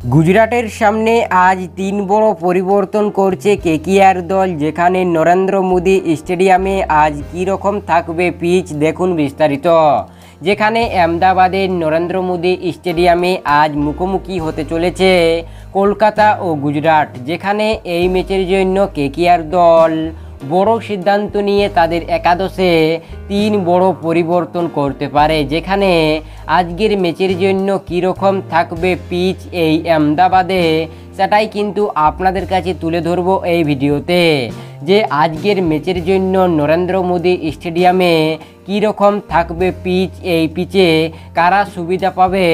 গুজরাটের সামনে আজ ৩ বড় পরিবর্তন করছে কেকেআর দল, যেখানে নরেন্দ্র মোদী স্টেডিয়ামে আজ কী রকম থাকবে পিচ দেখুন বিস্তারিত। যেখানে আহমেদাবাদের নরেন্দ্র মোদী স্টেডিয়ামে আজ মুখোমুখি হতে চলেছে কলকাতা ও গুজরাট, যেখানে এই ম্যাচের জন্য কেকেআর দল বড় সিদ্ধান্ত নিয়ে তাদের একাদশে ৩ বড় পরিবর্তন করতে পারে। যেখানে আজকের ম্যাচের জন্য কীরকম থাকবে পিচ এই আহমেদাবাদে, সেটাই কিন্তু আপনাদের কাছে তুলে ধরব এই ভিডিওতে। যে আজকের ম্যাচের জন্য নরেন্দ্র মোদী স্টেডিয়ামে কীরকম থাকবে পিচ, এই পিচে কারা সুবিধা পাবে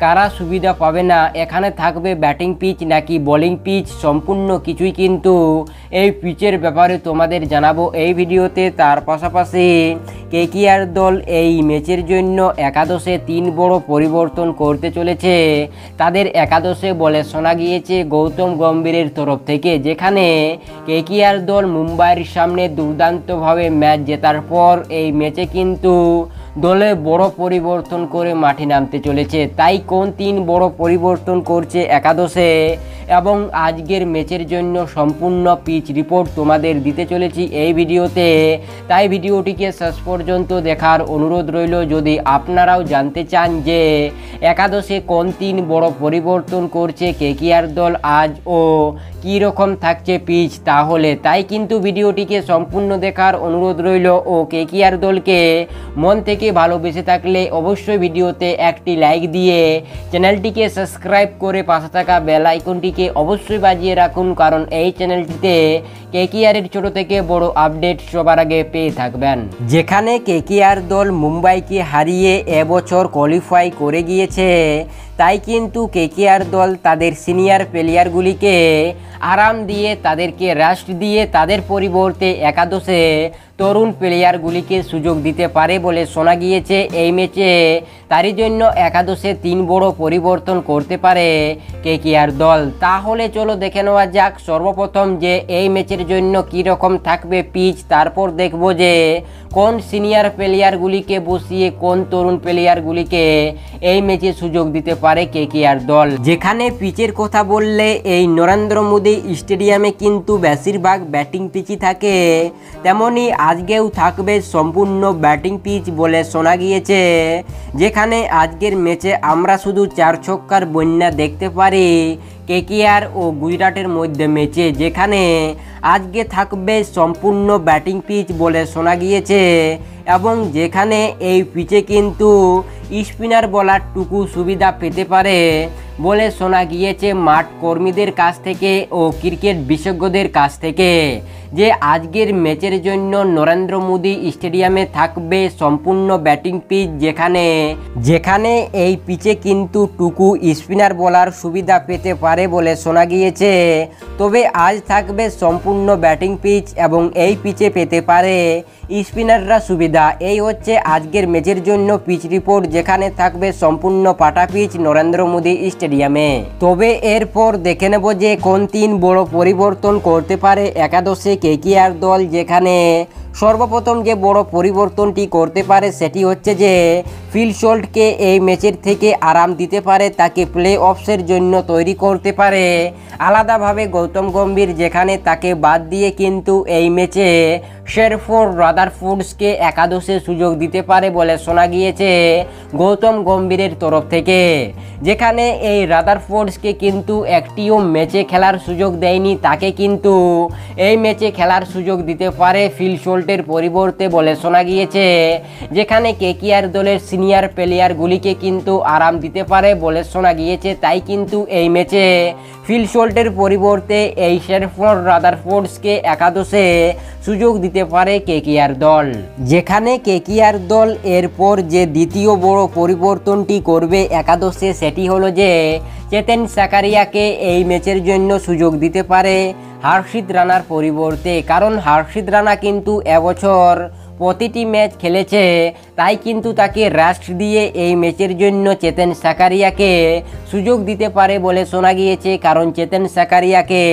কারা সুবিধা পাবে না, এখানে থাকবে ব্যাটিং পিচ নাকি বোলিং পিচ, সম্পূর্ণ কিছুই কিন্তু এই পিচের ব্যাপারে তোমাদের জানাবো এই ভিডিওতে। তার পাশাপাশি কেকেআর দল এই ম্যাচের জন্য একাদশে ৩ বড় পরিবর্তন করতে চলেছে তাদের একাদশে বলে শোনা গিয়েছে গৌতম গম্ভীরের তরফ থেকে। যেখানে কেকেআর দল মুম্বাইয়ের সামনে দুর্দান্তভাবে ম্যাচ জেতার পর এই ম্যাচে কিন্তু দলে বড় পরিবর্তন করে মাঠে নামতে চলেছে। তাই কোন ৩ বড় পরিবর্তন করছে একাদশে এবং আজকের ম্যাচের জন্য সম্পূর্ণ পিচ রিপোর্ট তোমাদের দিতে চলেছি এই ভিডিওতে। তাই ভিডিওটিকে শেষ পর্যন্ত দেখার অনুরোধ রইল। যদি আপনারাও জানতে চান যে একাদশে কোন ৩ বড় পরিবর্তন করছে কেকেআর দল আজ ও কী রকম থাকছে পিচ, তাহলে তাই কিন্তু ভিডিওটিকে সম্পূর্ণ দেখার অনুরোধ রইল। ও কেকেআর দলকে মন থেকে ভালোবেসে থাকলে অবশ্যই ভিডিওতে একটি লাইক দিয়ে চ্যানেলটিকে সাবস্ক্রাইব করে পাশে থাকা বেল আইকনটিকে অবশ্যই বাজিয়ে রাখুন, কারণ এই চ্যানেলটিতে কেকেআরের ছোট থেকে বড় আপডেট সবার আগে পেয়ে থাকবেন। যেখানে কেকেআর দল মুম্বাইকে হারিয়ে এবছর কোয়ালিফাই করে গিয়েছে, তাই কিন্তু কেকেআর দল তাদের সিনিয়র প্লেয়ারগুলিকে আরাম দিয়ে তাদেরকে রেস্ট দিয়ে তাদের পরিবর্তে একাদশে তরুণ প্লেয়ারগুলিকে সুযোগ দিতে পারে বলে শোনা গিয়েছে এই ম্যাচে। তারই জন্য একাদশে ৩ বড় পরিবর্তন করতে পারে কেকেআর দল। তাহলে চলো দেখে নেওয়া যাক সর্বপ্রথম যে এই ম্যাচের জন্য কী রকম থাকবে পিচ, তারপর দেখব যে কোন সিনিয়র প্লেয়ারগুলিকে বসিয়ে কোন তরুণ প্লেয়ারগুলিকে এই ম্যাচে সুযোগ দিতে পারে কেকেআর দল। যেখানে পিচের কথা বললে এই নরেন্দ্র মোদী স্টেডিয়ামে কিন্তু বেশিরভাগ ব্যাটিং পিচই থাকে, তেমনি আজকেও থাকবে সম্পূর্ণ ব্যাটিং পিচ বলে শোনা গিয়েছে। যেখানে আজকের ম্যাচে আমরা শুধু 4 ছক্কার বন্যা দেখতে পারি কেকেআর ও গুজরাটের মধ্যে ম্যাচে। যেখানে আজকে থাকবে সম্পূর্ণ ব্যাটিং পিচ বলে শোনা গিয়েছে এবং যেখানে এই পিচে কিন্তু স্পিনার বলারটুকু সুবিধা পেতে পারে বলে শোনা গিয়েছে মাঠ কর্মীদের কাছ থেকে ও ক্রিকেট বিশেষজ্ঞদের কাছ থেকে। যে আজকের ম্যাচের জন্য নরেন্দ্র মোদী স্টেডিয়ামে থাকবে সম্পূর্ণ ব্যাটিং পিচ, যেখানে এই পিচে কিন্তু টুকু স্পিনার বলার সুবিধা পেতে পারে বলে শোনা গিয়েছে। তবে আজ থাকবে সম্পূর্ণ ব্যাটিং পিচ এবং এই পিচে পেতে পারে স্পিনাররা সুবিধা। এই হচ্ছে আজকের ম্যাচের জন্য পিচ রিপোর্ট, যেখানে থাকবে সম্পূর্ণ পাটা পিচ নরেন্দ্র মোদী স্টেডিয়ামে। তবে এরপর দেখে নেব যে কোন ৩ বড় পরিবর্তন করতে পারে একাদশে কেকেআর দল। যেখানে সর্বপ্রথম যে বড় পরিবর্তনটি করতে পারে সেটি হচ্ছে যে ফিল সল্টকে এই ম্যাচের থেকে আরাম দিতে পারে, তাকে প্লে অফসের জন্য তৈরি করতে পারে আলাদাভাবে গৌতম গম্ভীর। যেখানে তাকে বাদ দিয়ে কিন্তু এই ম্যাচে শেরফোর্ড রাদারফোর্ডসকে একাদশে সুযোগ দিতে পারে বলে শোনা গিয়েছে গৌতম গম্ভীরের তরফ থেকে। যেখানে এই রাদারফোর্ডসকে কিন্তু একটিও ম্যাচে খেলার সুযোগ দেয়নি, তাকে কিন্তু এই ম্যাচে খেলার সুযোগ দিতে পারে ফিল সল্টের পরিবর্তে বলে শোনা গিয়েছে। যেখানে কেকেআর দলের সিনিয়র প্লেয়ারগুলিকে কিন্তু আরাম দিতে পারে বলে শোনা গিয়েছে। তাই কিন্তু এই ম্যাচে ফিল সল্টের পরিবর্তে এই শেরফোর্ড রাদারফোর্ডসকে একাদশে সুযোগ দিতে পারে কেকেআর দল। যেখানে কেকেআর দল এরপর যে দ্বিতীয় বড় পরিবর্তনটি করবে একাদশে সেটি হলো যে চেতেন সাকারিয়াকে এই ম্যাচের জন্য সুযোগ দিতে পারে হর্ষিত রানার পরিবর্তে। কারণ হর্ষিত রানা কিন্তু এবছর প্রতিটি ম্যাচ খেলেছে, তাই কিন্তু তাকে রেস্ট দিয়ে এই ম্যাচের জন্য চেতেন সাকারিয়াকে সুযোগ দিতে পারে বলে শোনা গিয়েছে। কারণ চেতেন সাকারিয়াকে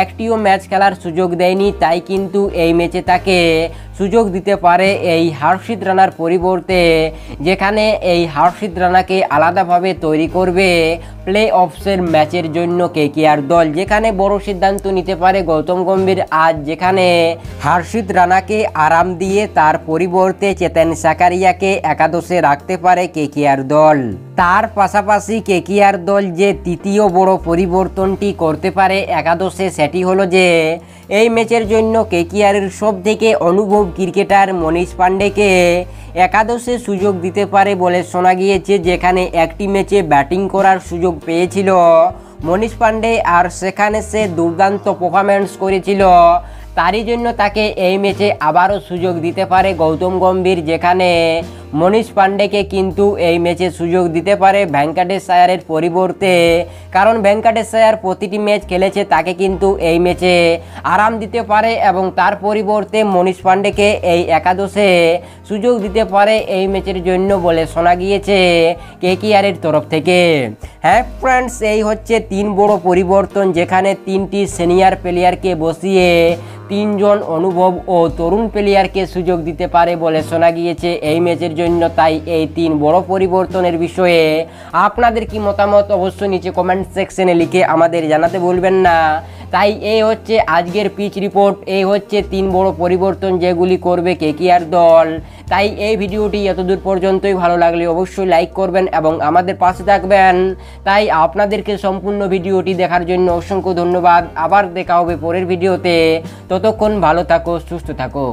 একটিও ম্যাচ খেলার সুযোগ দেয়নি, তাই কিন্তু এই ম্যাচে তাকে সুযোগ দিতে পারে এই হর্ষিত রানার পরিবর্তে, যেখানে এই হর্ষিত রানাকে আলাদাভাবে তৈরি করবে প্লে অফসের ম্যাচের জন্য কেকেআর দল। যেখানে বড় সিদ্ধান্ত নিতে পারে গৌতম গম্ভীর আজ, যেখানে হর্ষিত রানাকে আরাম দিয়ে তার পরিবর্তে চেতেন সাকারিয়াকে একাদশে রাখতে পারে কেকেআর দল। তার পাশাপাশি কেকেআর দল যে তৃতীয় বড় পরিবর্তনটি করতে পারে একাদশে, সেটি হলো যে এই ম্যাচের জন্য কেকেআরের সবথেকে অনুভব ক্রিকেটার মনীষ পান্ডেকে একাদশে সুযোগ দিতে পারে বলে শোনা গিয়েছে। যেখানে একটি ম্যাচে ব্যাটিং করার সুযোগ পেয়েছিল মনীষ পান্ডে, আর সেখানে সে দুর্দান্ত পারফরম্যান্স করেছিল। তারই জন্য তাকে এই ম্যাচে আবারও সুযোগ দিতে পারে গৌতম গম্ভীর, যেখানে মনীষ পান্ডেকে কিন্তু এই ম্যাচে সুযোগ দিতে পারে ভেঙ্কটেশ আয়ারের পরিবর্তে। কারণ ভেঙ্কটেশ আয়ার প্রতিটি ম্যাচ খেলেছে, তাকে কিন্তু এই ম্যাচে আরাম দিতে পারে এবং তার পরিবর্তে মনীষ পান্ডেকে এই একাদশে সুযোগ দিতে পারে এই ম্যাচের জন্য বলে শোনা গিয়েছে কেকেআরের তরফ থেকে। হ্যাঁ ফ্রেন্ডস, এই হচ্ছে 3 বড় পরিবর্তন, যেখানে 3টি সিনিয়র প্লেয়ারকে বসিয়ে 3 জন অনুভব ও তরুণ প্লেয়ারকে সুযোগ দিতে পারে বলে শোনা গিয়েছে এই ম্যাচের জন্য। তাই এই 3 বড় পরিবর্তনের বিষয়ে আপনাদের কি মতামত অবশ্যই নিচে কমেন্ট সেকশনে লিখে আমাদের জানাতে ভুলবেন না। তাই এই হচ্ছে আজকের পিচ রিপোর্ট, এই হচ্ছে 3 বড় পরিবর্তন যেগুলি করবে কেকেআর দল। তাই এই ভিডিওটি এতদূর পর্যন্তই, ভালো লাগলে অবশ্যই লাইক করবেন এবং আমাদের পাশে থাকবেন। তাই আপনাদেরকে সম্পূর্ণ ভিডিওটি দেখার জন্য অসংখ্য ধন্যবাদ। আবার দেখা হবে পরের ভিডিওতে, ততক্ষণ ভালো থাকো, সুস্থ থাকো।